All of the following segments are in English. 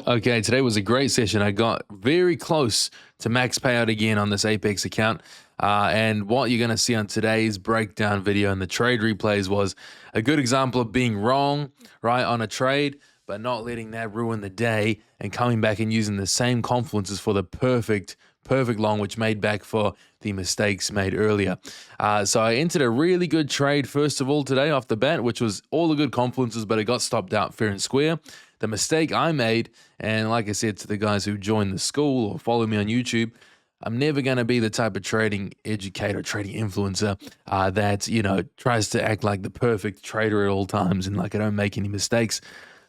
Okay, today was a great session. I got very close to max payout again on this Apex account. And what you're going to see on today's breakdown video and the trade replays was a good example of being wrong, right, on a trade, but not letting that ruin the day and coming back and using the same confluences for the perfect long, which made back for the mistakes made earlier. So I entered a really good trade, first of all, today off the bat, which was all the good confluences, but it got stopped out fair and square. The mistake I made, and like I said to the guys who joined the school or follow me on YouTube, I'm never going to be the type of trading educator, trading influencer that, tries to act like the perfect trader at all times and like I don't make any mistakes.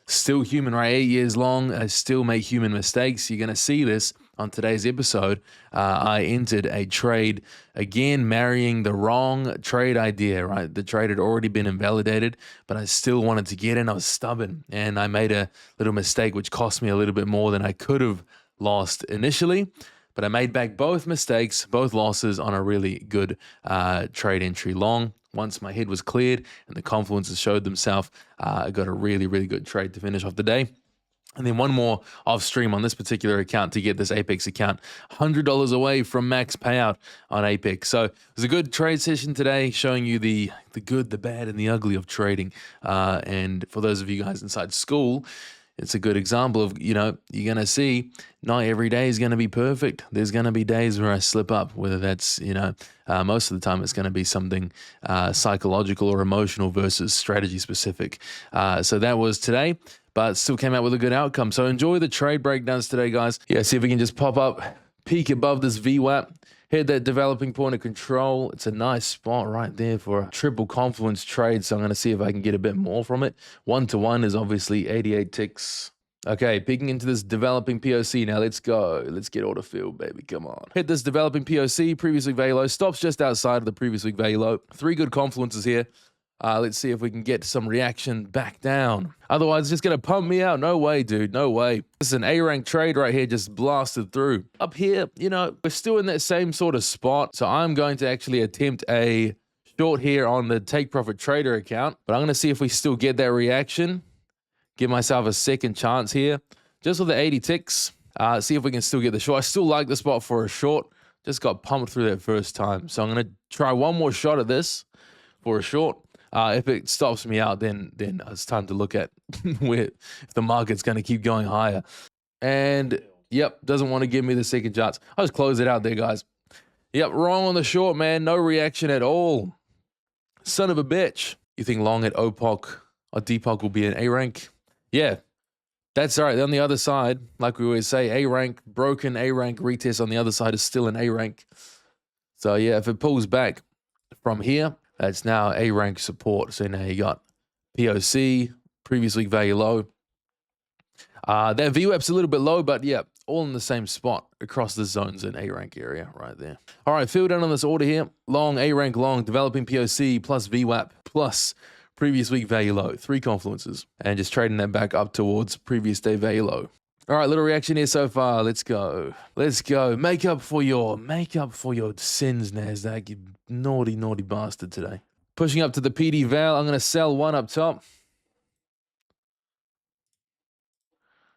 Still human, right? 8 years long, I still make human mistakes. You're going to see this on today's episode. I entered a trade, again, marrying the wrong trade idea, right? The trade had already been invalidated, but I still wanted to get in. I was stubborn, and I made a little mistake, which cost me a little bit more than I could have lost initially. But I made back both mistakes, both losses on a really good trade entry long. Once my head was cleared and the confluences showed themselves, I got a really, really good trade to finish off the day. And then one more off stream on this particular account to get this Apex account $100 away from max payout on Apex. So it was a good trade session today, showing you the good, the bad, and the ugly of trading. And for those of you guys inside school, it's a good example of, you're going to see not every day is going to be perfect. There's going to be days where I slip up, whether that's, most of the time it's going to be something psychological or emotional versus strategy specific. So that was today, but still came out with a good outcome. So enjoy the trade breakdowns today, guys. Yeah, see if we can just pop up, peak above this VWAP. Hit that developing point of control. It's a nice spot right there for a triple confluence trade. So I'm going to see if I can get a bit more from it. 1-to-1 is obviously 88 ticks. Okay, peeking into this developing POC now. Let's go. Let's get auto fill, baby. Come on. Hit this developing POC. Previous week value low. Stops just outside of the previous week value low. 3 good confluences here. Let's see if we can get some reaction back down. Otherwise, it's just going to pump me out. No way, dude. No way. This is an A-rank trade right here, just blasted through. Up here, we're still in that same sort of spot. So I'm going to actually attempt a short here on the Take Profit Trader account. But I'm going to see if we still get that reaction. Give myself a second chance here. Just with the 80 ticks. See if we can still get the short. I still like the spot for a short. Just got pumped through that first time. So I'm going to try one more shot at this for a short. If it stops me out, then it's time to look at if the market's going to keep going higher. And, yep, doesn't want to give me the second chance. I'll just close it out there, guys. Yep, wrong on the short, man. No reaction at all. Son of a bitch. You think long at OPOC or DPOC will be an A rank? Yeah, that's all right. On the other side, like we always say, A rank, broken A rank retest on the other side is still an A rank. So, yeah, if it pulls back from here, that's now A rank support. So now you got POC, previous week value low. That VWAP's a little bit low, but yeah, all in the same spot across the zones in A rank area right there. All right, fill down on this order here. Long, A rank long, developing POC plus VWAP plus previous week value low. 3 confluences. And just trading that back up towards previous day value low. All right, little reaction here so far. Let's go. Let's go. Make up for your sins, Nasdaq, you naughty, naughty bastard today. Pushing up to the PD val. I'm going to sell one up top.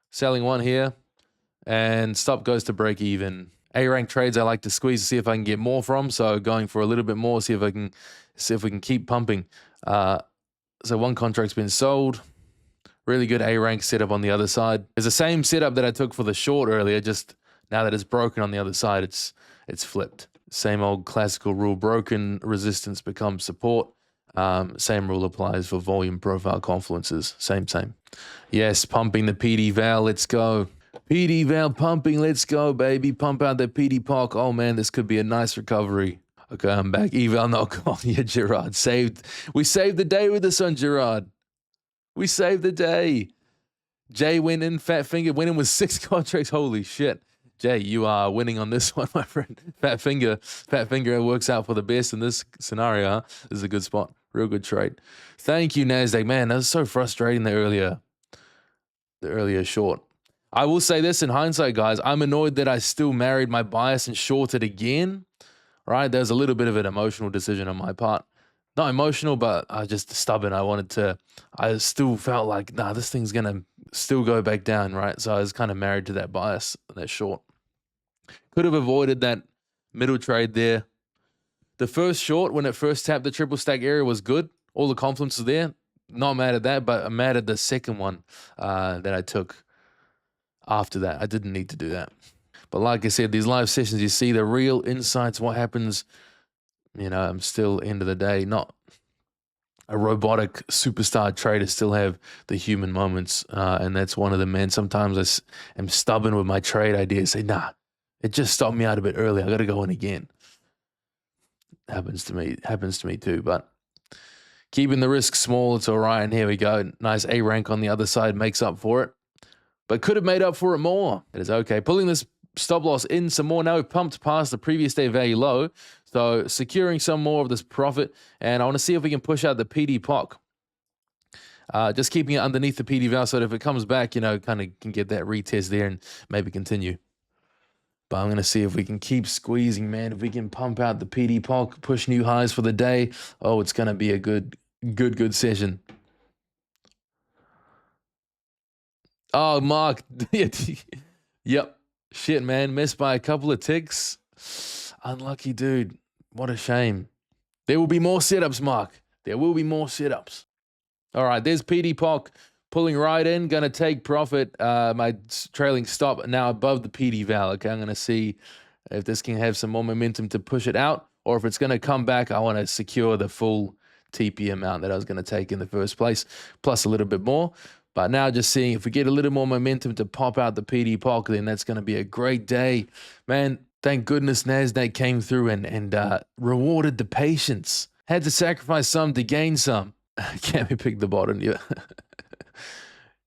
Selling one here. And stop goes to break even. A-rank trades I like to squeeze to see if I can get more from. So going for a little bit more, see if we can keep pumping. So one contract's been sold. Really good A-rank setup on the other side. It's the same setup that I took for the short earlier, just now that it's broken on the other side, it's flipped. Same old classical rule, broken resistance becomes support. Same rule applies for volume profile confluences. Same. Yes, pumping the PD val, let's go. PD val pumping, let's go, baby. Pump out the PD POC. Oh man, this could be a nice recovery. Okay, I'm back. Eval knock on. Yeah, Gerard. We saved the day with this one, Gerard. We saved the day. Jay winning, Fat Finger winning with 6 contracts. Holy shit. Jay, you are winning on this one, my friend. Fat Finger works out for the best in this scenario. Huh? This is a good spot. Real good trade. Thank you, Nasdaq. Man, that was so frustrating the earlier short. I will say this in hindsight, guys. I'm annoyed that I still married my bias and shorted again. Right? There's a little bit of an emotional decision on my part. Not emotional, but I was just stubborn. I still felt like, nah, this thing's going to still go back down, right? So I was kind of married to that bias, that short. Could have avoided that middle trade there. The first short, when it first tapped the triple stack area, was good. All the confluence was there. Not mad at that, but I'm mad at the second one that I took after that. I didn't need to do that. But like I said, these live sessions, you see the real insights, what happens. You know, I'm still, end of the day, not a robotic superstar trader, still have the human moments. And that's one of them, man. Sometimes I am stubborn with my trade ideas. Say, nah, it just stopped me out a bit early. I got to go in again. Happens to me too, but keeping the risk small, it's all right. And here we go. Nice A rank on the other side makes up for it, but could have made up for it more. It is okay. Pulling this stop loss in some more. Now we've pumped past the previous day value low. So securing some more of this profit. And I want to see if we can push out the PD POC. Just keeping it underneath the PD val so that if it comes back, you know, kind of can get that retest there and maybe continue. But I'm going to see if we can keep squeezing, man. If we can pump out the PD POC, push new highs for the day. Oh, it's going to be a good session. Oh, Mark. Yep. Shit, man. Missed by a couple of ticks. Unlucky, dude. What a shame. There will be more setups, Mark. There will be more setups. All right, there's PD POC. Pulling right in, going to take profit. My trailing stop now above the PD val. Okay, I'm going to see if this can have some more momentum to push it out, or if it's going to come back. I want to secure the full TP amount that I was going to take in the first place, plus a little bit more. But now just seeing if we get a little more momentum to pop out the PD POC, then that's going to be a great day. Man, thank goodness NASDAQ came through and rewarded the patience. Had to sacrifice some to gain some. Can't we pick the bottom? Yeah.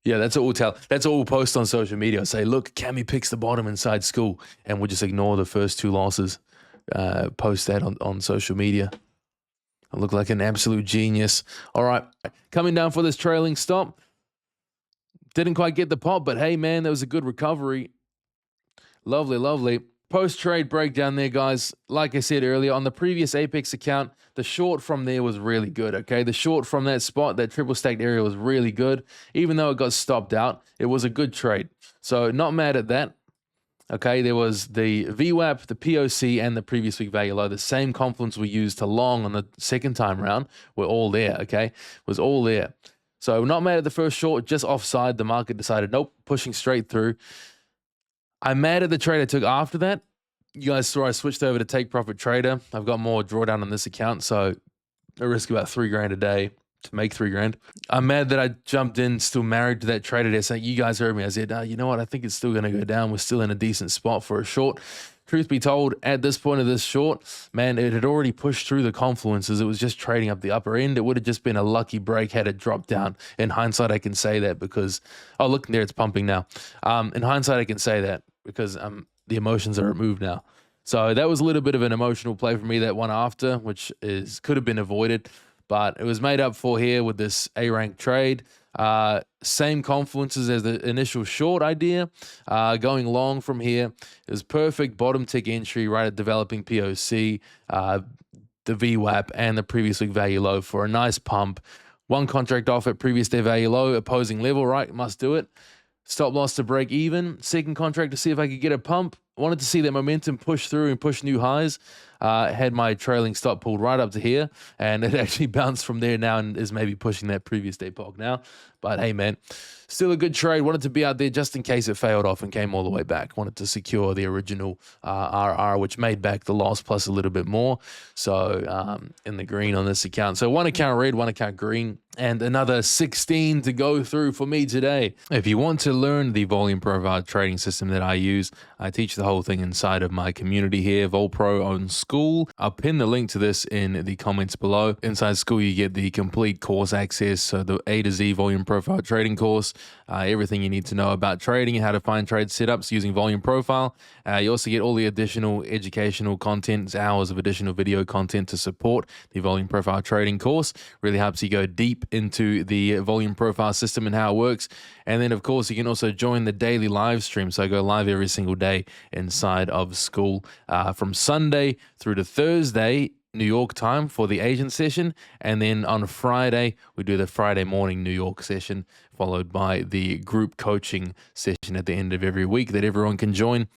Yeah, that's what we'll tell. That's what we'll post on social media. Say, look, Cammy picks the bottom inside school, and we'll just ignore the first two losses. Post that on social media. I look like an absolute genius. All right, coming down for this trailing stop. Didn't quite get the pop, but hey, man, that was a good recovery. Lovely, lovely. Post-trade breakdown there, guys. Like I said earlier, on the previous Apex account, the short from there was really good, okay? The short from that spot, that triple stacked area was really good. Even though it got stopped out, it was a good trade. So not mad at that, okay? There was the VWAP, the POC, and the previous week value low. The same confluence we used to long on the second time round were all there, okay? Was all there. So not mad at the first short, just offside. The market decided, nope, pushing straight through. I'm mad at the trade I took after that. You guys saw I switched over to Take Profit Trader. I've got more drawdown on this account, so I risk about $3 a day to make $3. I'm mad that I jumped in, still married to that trader there. So you guys heard me. I said, you know what? I think it's still going to go down. We're still in a decent spot for a short. Truth be told, at this point of this short, man, it had already pushed through the confluences. It was just trading up the upper end. It would have just been a lucky break had it dropped down. In hindsight, I can say that because, oh, look, there it's pumping now. In hindsight, I can say that because the emotions are removed now. So that was a little bit of an emotional play for me, that one after, which could have been avoided. But it was made up for here with this A-rank trade. Same confluences as the initial short idea. Going long from here. It was perfect bottom tick entry right at developing POC, the VWAP, and the previous week value low for a nice pump. One contract off at previous day value low, opposing level, right? Must do it. Stop loss to break even. Second contract to see if I could get a pump. Wanted to see that momentum push through and push new highs. Had my trailing stop pulled right up to here, and it actually bounced from there now and is maybe pushing that previous day POC now. But hey, man, still a good trade. Wanted to be out there just in case it failed off and came all the way back. Wanted to secure the original RR, which made back the loss plus a little bit more. So in the green on this account. So one account red, one account green, and another 16 to go through for me today. If you want to learn the volume profile trading system that I use, I teach the whole thing inside of my community here, VolPro on School. I'll pin the link to this in the comments below. Inside School, you get the complete course access, so the A to Z volume profile trading course, everything you need to know about trading and how to find trade setups using volume profile. You also get all the additional educational content, hours of additional video content to support the volume profile trading course. Really helps you go deep into the volume profile system and how it works. And then, of course, you can also join the daily live stream. So I go live every single day inside of School from Sunday through to Thursday. New York time for the Asian session. And then on Friday, we do the Friday morning New York session, followed by the group coaching session at the end of every week that everyone can join.